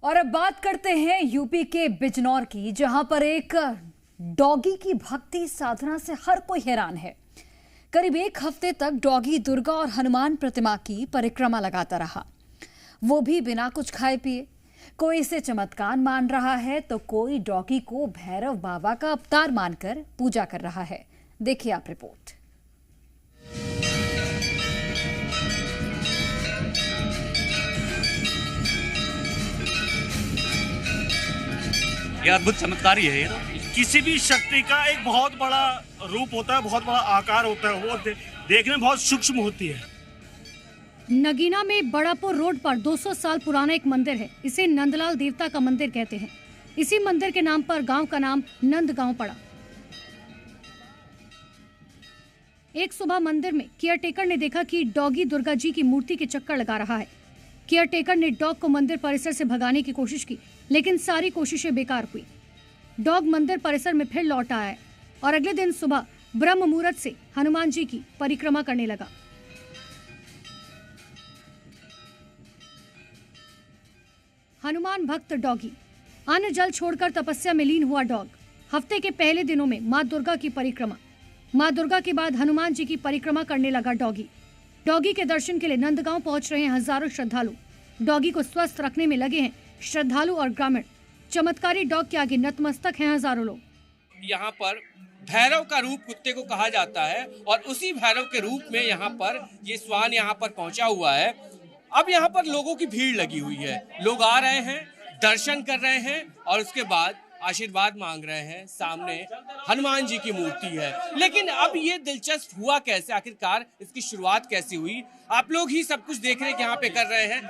और अब बात करते हैं यूपी के बिजनौर की, जहां पर एक डॉगी की भक्ति साधना से हर कोई हैरान है। करीब एक हफ्ते तक डॉगी दुर्गा और हनुमान प्रतिमा की परिक्रमा लगाता रहा, वो भी बिना कुछ खाए पिए। कोई इसे चमत्कार मान रहा है तो कोई डॉगी को भैरव बाबा का अवतार मानकर पूजा कर रहा है। देखिए आप रिपोर्ट। ये अद्भुत चमत्कार ही है। ये तो किसी भी शक्ति का एक बहुत बड़ा रूप होता है, बहुत बड़ा आकार होता है, वो देखने में बहुत सूक्ष्म होती है। नगीना में बड़ापुर रोड पर 200 साल पुराना एक मंदिर है। इसे नंदलाल देवता का मंदिर कहते हैं। इसी मंदिर के नाम पर गांव का नाम नंद गांव पड़ा। एक सुबह मंदिर में केयरटेकर ने देखा कि डॉगी दुर्गा जी की मूर्ति के चक्कर लगा रहा है। केयरटेकर ने डॉग को मंदिर परिसर से भगाने की कोशिश की, लेकिन सारी कोशिशें बेकार हुई। डॉग मंदिर परिसर में फिर लौट आया और अगले दिन सुबह ब्रह्म मुहूर्त से हनुमान जी की परिक्रमा करने लगा। हनुमान भक्त डॉगी अन्न जल छोड़कर तपस्या में लीन हुआ डॉग। हफ्ते के पहले दिनों में माँ दुर्गा की परिक्रमा, माँ दुर्गा के बाद हनुमान जी की परिक्रमा करने लगा डॉगी। डॉगी के दर्शन के लिए नंदगांव पहुंच रहे हैं हजारों श्रद्धालु। डॉगी को स्वस्थ रखने में लगे हैं श्रद्धालु और ग्रामीण। चमत्कारी डॉग के आगे नतमस्तक हैं हजारों लोग। यहाँ पर भैरव का रूप कुत्ते को कहा जाता है और उसी भैरव के रूप में यहाँ पर ये श्वान यहाँ पर पहुंचा हुआ है। अब यहाँ पर लोगों की भीड़ लगी हुई है। लोग आ रहे हैं, दर्शन कर रहे हैं और उसके बाद आशीर्वाद मांग रहे हैं। सामने हनुमान जी की मूर्ति है, लेकिन अब ये दिलचस्प हुआ कैसे, आखिरकार इसकी शुरुआत कैसी हुई? आप लोग ही सब कुछ देख रहे हैं, यहाँ पे कर रहे हैं।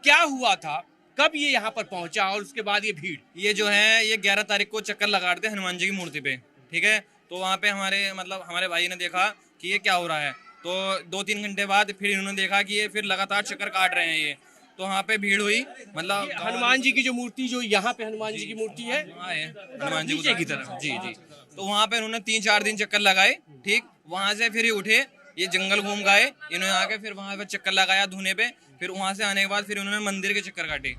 क्या हुआ था, कब ये यहाँ पर पहुंचा और उसके बाद ये भीड़? ये जो है ये 11 तारीख को चक्कर लगा रहे थे हनुमान जी की मूर्ति पे, ठीक है। तो वहाँ पे हमारे भाई ने देखा कि ये क्या हो रहा है, तो 2-3 घंटे बाद फिर इन्होंने देखा कि ये फिर लगातार चक्कर काट रहे हैं ये, तो वहाँ पे भीड़ हुई। मतलब हनुमान जी की जो मूर्ति, जो यहाँ पे हनुमान जी की मूर्ति है, हनुमान जी की तरफ, जी जी। तो वहाँ पे उन्होंने 3-4 दिन चक्कर लगाए, ठीक। वहाँ से फिर ये उठे, ये जंगल घूम गए, इन्होंने आके फिर वहाँ पे चक्कर लगाया धुने पे। फिर वहाँ से आने के बाद फिर उन्होंने मंदिर के चक्कर काटे।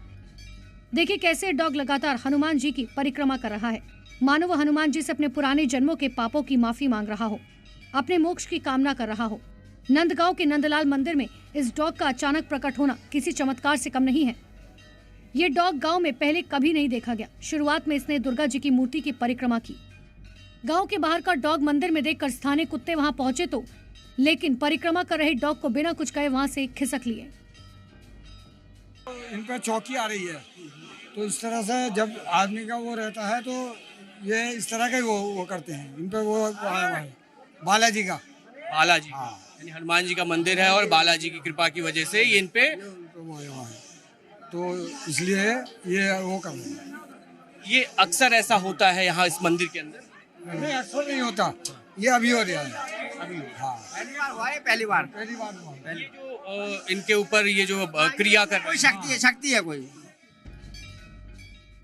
देखिए कैसे डॉग लगातार हनुमान जी की परिक्रमा कर रहा है, मानो वो हनुमान जी से अपने पुराने जन्मों के पापों की माफी मांग रहा हो, अपने मोक्ष की कामना कर रहा हो। नंदगांव के नंदलाल मंदिर में इस डॉग का अचानक प्रकट होना किसी चमत्कार से कम नहीं है। ये डॉग गांव में पहले कभी नहीं देखा गया। शुरुआत में इसने दुर्गा जी की मूर्ति की परिक्रमा की। गांव के बाहर का डॉग मंदिर में देखकर स्थानीय कुत्ते वहां पहुंचे तो, लेकिन परिक्रमा कर रहे डॉग को बिना कुछ कहे वहां से खिसक लिए। इन पर चौकी आ रही है, तो इस तरह से जब आदमी का वो रहता है तो ये इस तरह का वो करते हैं। इन पर वो बालाजी का, बालाजी, यानी हनुमान जी का मंदिर है और बालाजी की कृपा की वजह से ये इन पे, तो इसलिए ये वो कर रहे हैं। ये अक्सर ऐसा होता है यहाँ इस मंदिर के अंदर? नहीं, अक्सर नहीं होता, ये अभी हो रहा है। अभी हाँ, पहली बार ये जो इनके ऊपर ये जो क्रिया कर कोई शक्ति है कोई।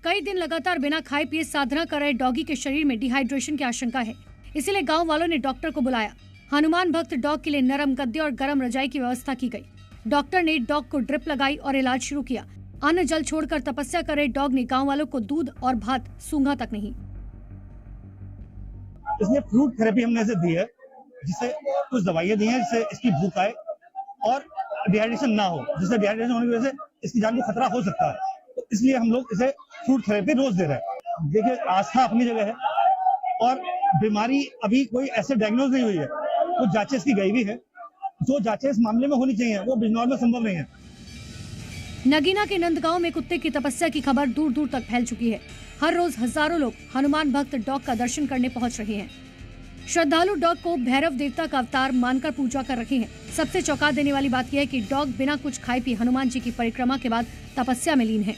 कई दिन लगातार बिना खाए पिए साधना कर रहे डॉगी के शरीर में डिहाइड्रेशन की आशंका है, इसलिए गांव वालों ने डॉक्टर को बुलाया। हनुमान भक्त डॉग के लिए नरम गद्दे और गर्म रजाई की व्यवस्था की गई। डॉक्टर ने डॉग को ड्रिप लगाई और इलाज शुरू किया। अन्न जल छोड़कर तपस्या कर रहे डॉग ने गांव वालों को दूध और भात सूंघा तक नहीं। इसमें फ्रूट थेरेपी हमने इसे दी है, जिससे कुछ दवाइयां दी हैं जिससे इसकी भूख आए और डिहाइड्रेशन ना हो, जिससे डिहाइड्रेशन होने की वजह से इसकी जान को खतरा हो सकता है। तो इसलिए हम लोग इसे फ्रूट थेरेपी रोज दे रहे हैं। देखिए, आस्था अपनी जगह है और बीमारी अभी कोई ऐसे डायग्नोज नहीं हुई है। कुछ जांचें इसकी गई भी है, जो जांचें इस मामले में होनी चाहिए वो बिजनौर में संभव नहीं है। नगीना के नंदगांव में कुत्ते की तपस्या की खबर दूर दूर तक फैल चुकी है। हर रोज हजारों लोग हनुमान भक्त डॉग का दर्शन करने पहुंच रहे हैं। श्रद्धालु डॉग को भैरव देवता का अवतार मानकर पूजा कर रहे हैं। सबसे चौंका देने वाली बात यह है कि डॉग बिना कुछ खाए पिए हनुमान जी की परिक्रमा के बाद तपस्या में लीन है।